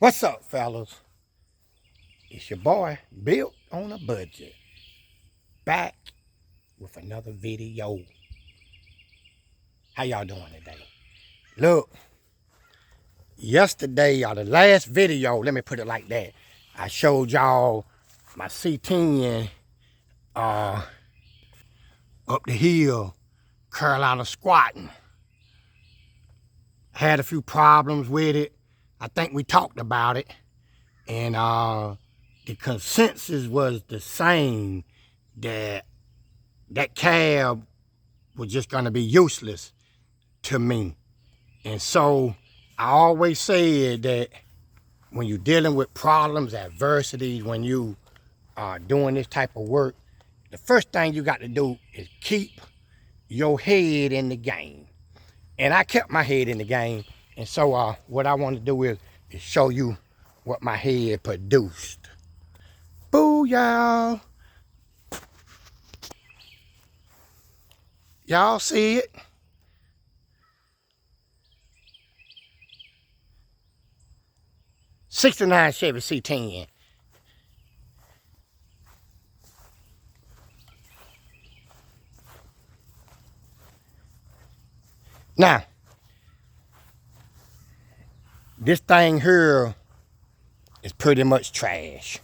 What's up, fellas? It's your boy, Built on a Budget, back with another video. How y'all doing today? Look, yesterday, or the last video, let me put it like that, I showed y'all my C10 up the hill, Carolina squatting. Had a few problems with it. I think we talked about it. And the consensus was the same, that cab was just going to be useless to me. And so I always said that when you're dealing with problems, adversities, when you are doing this type of work, the first thing you got to do is keep your head in the game. And I kept my head in the game. And so what I want to do is show you what my head produced. Boo, y'all. Y'all see it? '69 Chevy C10. Now, this thing here is pretty much trash.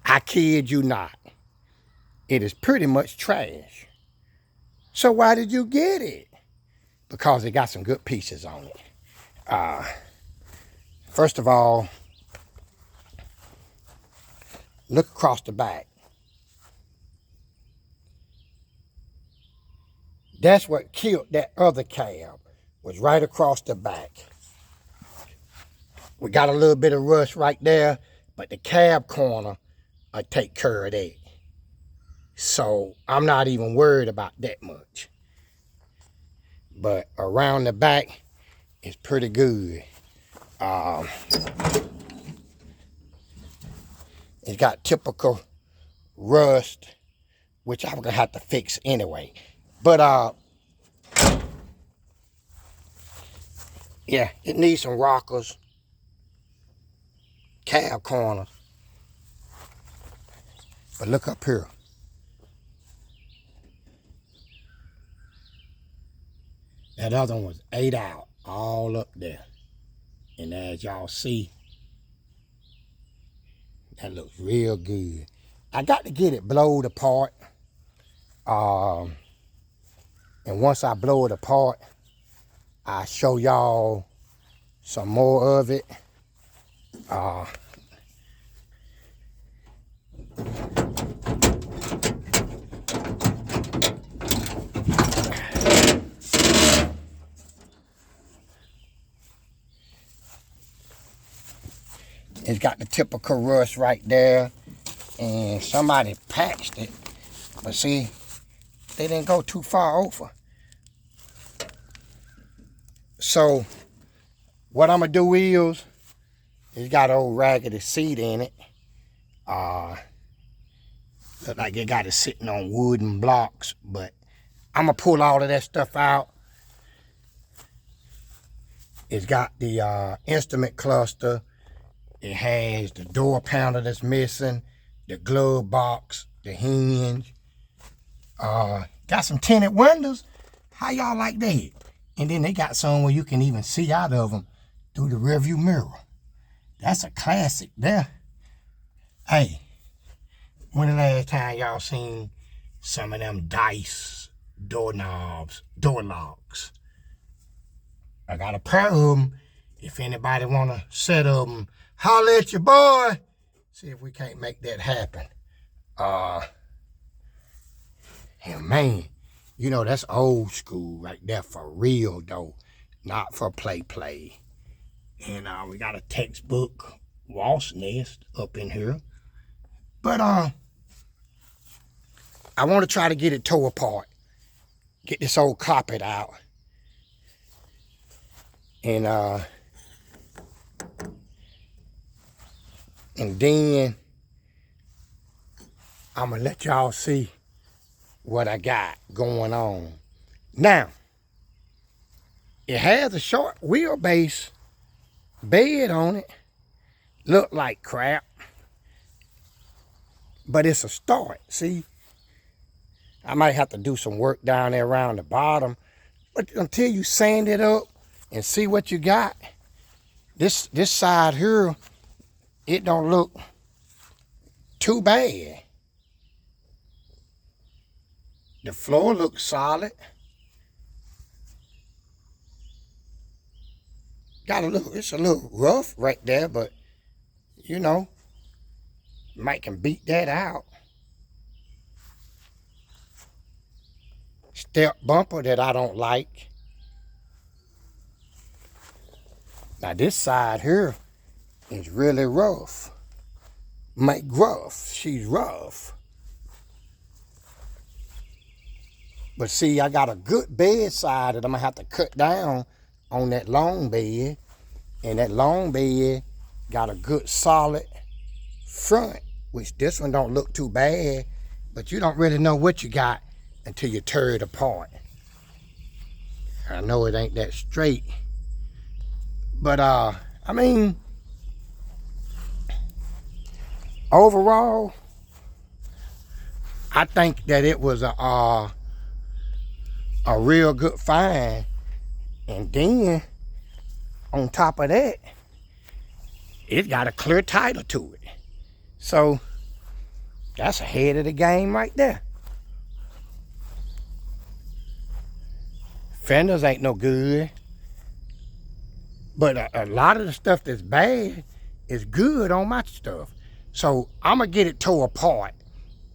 I kid you not. It is pretty much trash. So why did you get it? Because it got some good pieces on it. First of all, look across the back. That's what killed that other cab, was right across the back. We got a little bit of rust right there, but the cab corner will take care of that. So I'm not even worried about that much. But around the back, it's pretty good. It's got typical rust, which I'm gonna have to fix anyway. But yeah, it needs some rockers, cab corners. But look up here. That other one was 8 out, all up there. And as y'all see, that looks real good. I got to get it blowed apart. And once I blow it apart, I'll show y'all some more of it. It's got the typical rust right there, and somebody patched it, but see, they didn't go too far over. So what I'm gonna do is, it's got an old raggedy seat in it. Look like it got it sitting on wooden blocks, but I'm gonna pull all of that stuff out. It's got the instrument cluster. It has the door panel that's missing, the glove box, the hinge. Got some tinted windows. How y'all like that? And then they got some where you can even see out of them through the rearview mirror. That's a classic there. Hey, when the last time y'all seen some of them dice doorknobs, door locks? I got a pair of them. If anybody want a set of them, holler at your boy. See if we can't make that happen. And man, you know, that's old school right there, for real though. Not for play. And we got a textbook wasp nest up in here. But I want to try to get it tore apart. Get this old carpet out. And then I'm gonna let y'all see what I got going on. Now, It has a short wheelbase bed on it. Look like crap, but it's a start. See, I might have to do some work down there around the bottom, but until you sand it up and see what you got, this side here, it don't look too bad. The floor looks solid. It's a little rough right there, but you know, might can beat that out. Step bumper that I don't like. Now this side here is really rough. Make rough, she's rough. But see, I got a good bed side that I'm gonna have to cut down on that long bed. And that long bed got a good solid front, which this one don't look too bad, but you don't really know what you got until you tear it apart. I know it ain't that straight, but I mean, overall, I think that it was a real good find. And then on top of that, it's got a clear title to it. So that's ahead of the game right there. Fenders ain't no good, but a lot of the stuff that's bad is good on my stuff. So I'm gonna get it tore apart,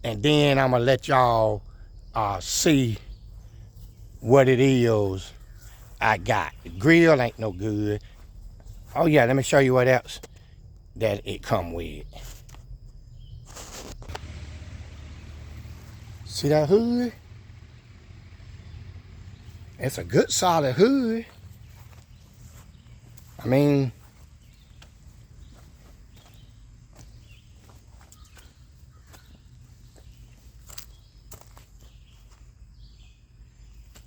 and then I'm gonna let y'all see what it is I got. The grill ain't no good. Oh yeah, let me show you what else that it come with. See that hood? It's a good solid hood. I mean,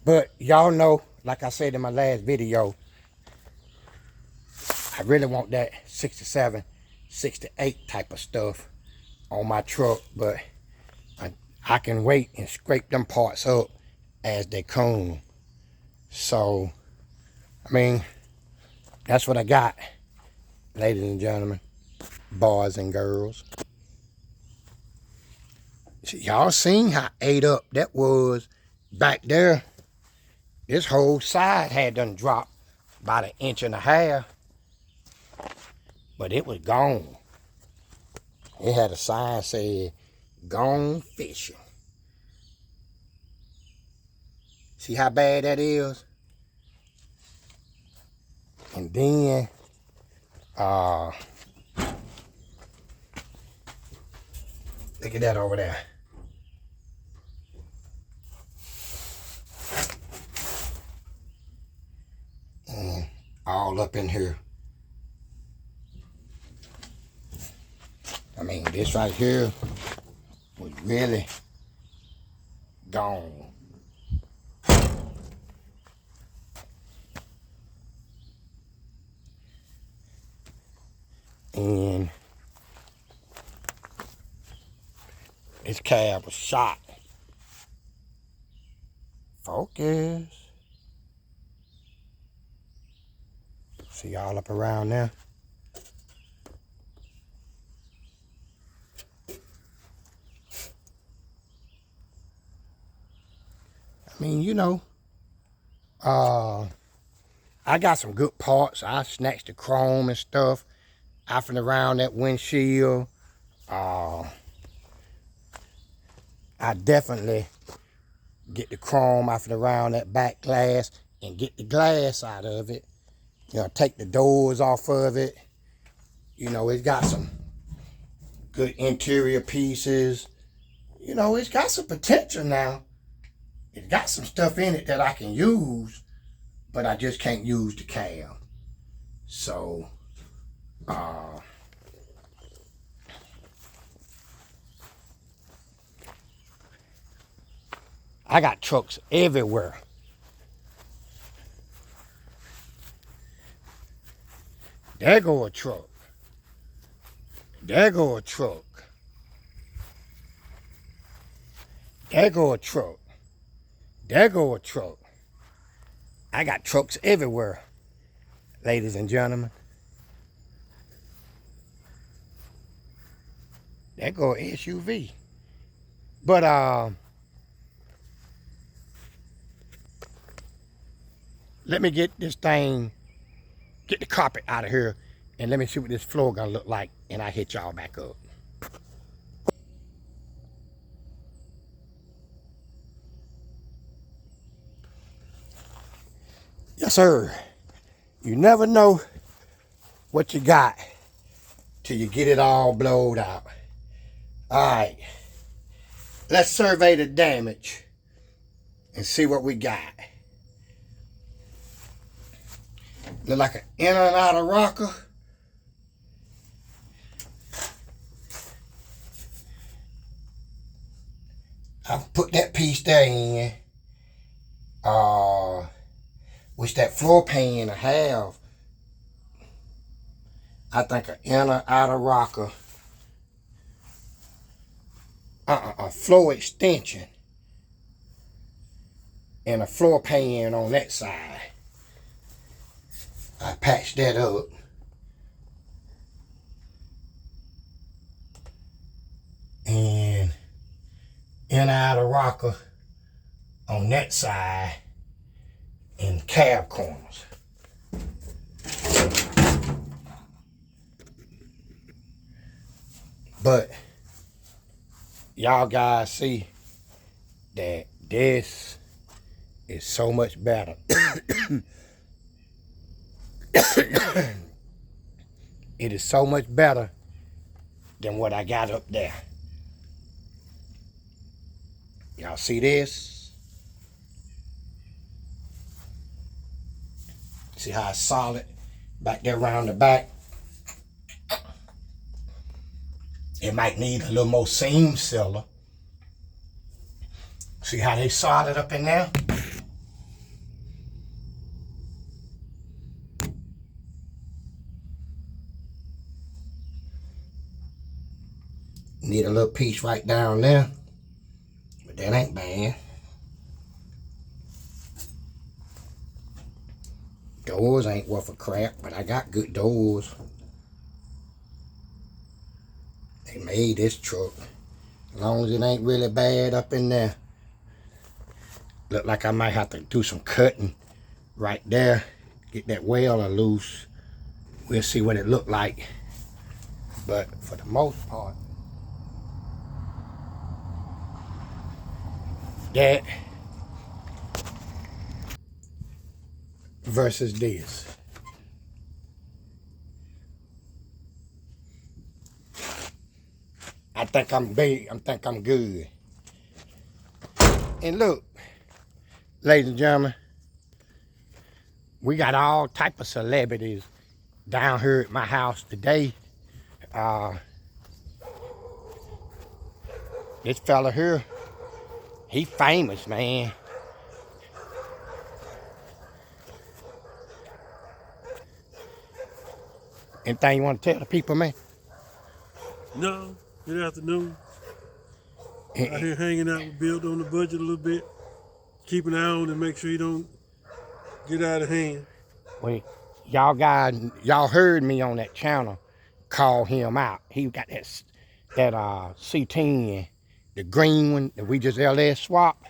but y'all know, like I said in my last video, I really want that 67, 68 type of stuff on my truck, but I can wait and scrape them parts up as they come. So, I mean, that's what I got, ladies and gentlemen, boys and girls. Y'all seen how ate up that was back there. This whole side had done dropped about 1.5 inches, but it was gone. It had a sign said, "Gone fishing." See how bad that is? And then, look at that over there. And all up in here. I mean, this right here was really gone. And this cab was shot. Focus. See y'all up around there? I mean, you know, I got some good parts. I snatched the chrome and stuff off and around that windshield. I definitely get the chrome off and around that back glass and get the glass out of it. You know, take the doors off of it. You know, it's got some good interior pieces. You know, it's got some potential now. It's got some stuff in it that I can use, but I just can't use the cab. So, I got trucks everywhere. There go a truck. There go a truck. There go a truck. There go a truck. I got trucks everywhere, ladies and gentlemen. There go a SUV. But let me get this thing, get the carpet out of here, and let me see what this floor gonna look like, and I hit y'all back up. Yes, sir. You never know what you got till you get it all blowed out. All right, let's survey the damage and see what we got. Look like an in and out of rocker. I'll put that piece there in. Which that floor pan I have, I think an inner outer rocker, a floor extension, and a floor pan on that side. I patched that up. And inner outer rocker on that side and cab corners. But y'all guys see that this is so much better. It is so much better than what I got up there. Y'all see this? See how it's solid back there around the back? It might need a little more seam sealer. See how they solid up in there? Need a little piece right down there, but that ain't bad. Doors ain't worth a crap, but I got good doors. They made this truck. As long as it ain't really bad up in there. Look like I might have to do some cutting right there. Get that welder loose. We'll see what it look like. But for the most part, that versus this. I think I'm big. I think I'm good. And look, ladies and gentlemen, we got all type of celebrities down here at my house today. This fella here, he famous, man. Anything you want to tell the people, man? No, good afternoon. Out here hanging out with Build on the budget a little bit. Keep an eye on and make sure you don't get out of hand. Well, y'all guys, y'all heard me on that channel call him out. He got that C10, the green one that we just LS swapped.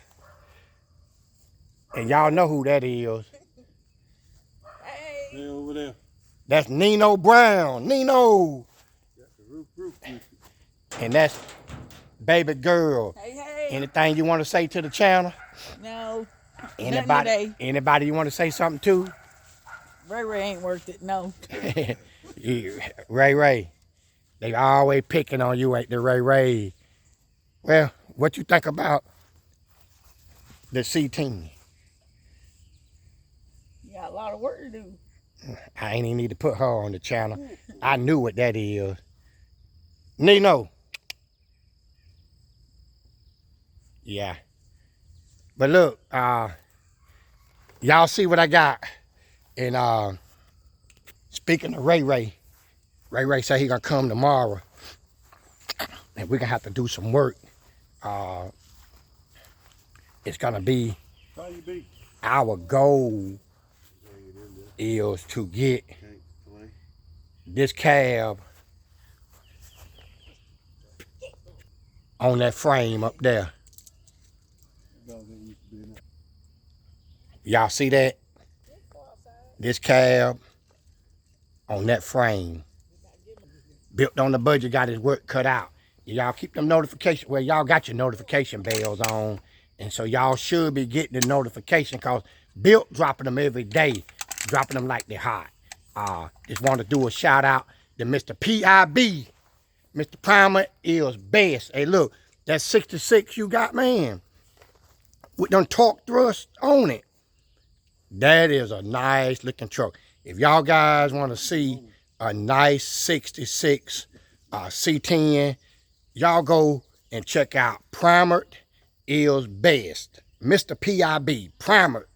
And y'all know who that is. Hey, over there. That's Nino Brown. Nino. Got the roof. And that's baby girl. Hey. Anything you want to say to the channel? No. Anybody you want to say something to? Ray ain't worth it, no. Ray. They always picking on you, ain't they, Ray? Well, what you think about the C10? You got a lot of work to do. I ain't even need to put her on the channel. I knew what that is. Nino. Yeah. But look, y'all see what I got. And Speaking of Ray said he gonna come tomorrow, and we're gonna have to do some work. It's gonna be our goal is to get this cab on that frame up there. Y'all see that? This cab on that frame. Built on the budget, got his work cut out. Y'all keep them notifications. Well, y'all got your notification bells on. And so y'all should be getting the notification because Built dropping them every day. Dropping them like they're hot. Just want to do a shout out to Mr. PIB. Mr. Primer is best. Hey, look, that 66 you got, man, with them torque thrust on it. That is a nice looking truck. If y'all guys want to see a nice 66 C10, y'all go and check out Primered is Best. Mr. PIB, Primered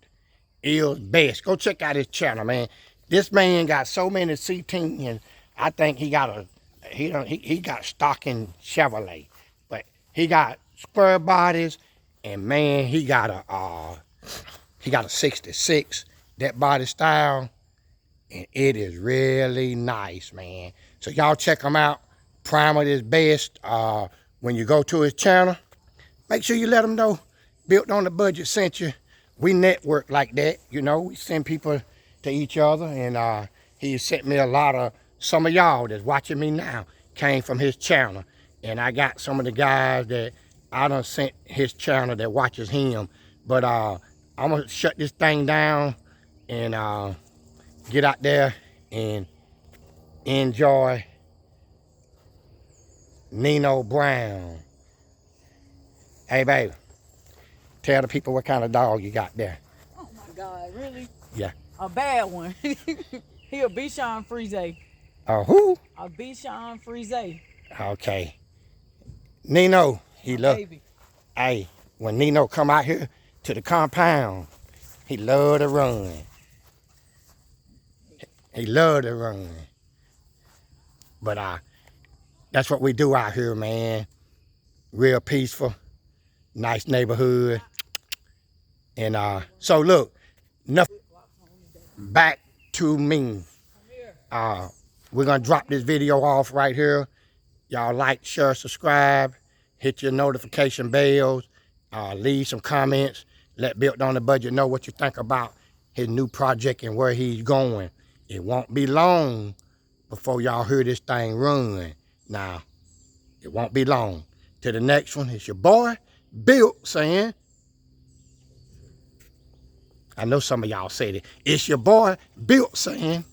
is Best. Go check out his channel, man. This man got so many C10s. I think he got he got stock in Chevrolet, but he got square bodies, and man, he got a 66, that body style, and it is really nice, man. So y'all check him out. Primer is Best. When you go to his channel, make sure you let him know Built on the Budget sent you. We network like that, you know. We send people to each other, and he sent me a lot of, some of y'all that's watching me now came from his channel. And I got some of the guys that I done sent his channel that watches him. But I'm gonna shut this thing down and get out there and enjoy Nino Brown. Hey, baby, tell the people what kind of dog you got there. Oh my God, really? Yeah. A bad one. He a Bichon Frise. Who? A Bichon Frise. Okay. Nino, he love. Hey, when Nino come out here to the compound, he love to run. He love to run. But that's what we do out here, man. Real peaceful, nice neighborhood. And so look, nothing back to me. We're gonna drop this video off right here. Y'all like, share, subscribe, hit your notification bells, leave some comments, let Built on the Budget know what you think about his new project and where he's going. It won't be long before y'all hear this thing run. Now, it won't be long. To the next one, it's your boy, Built, saying, I know some of y'all said it. It's your boy, Built, saying,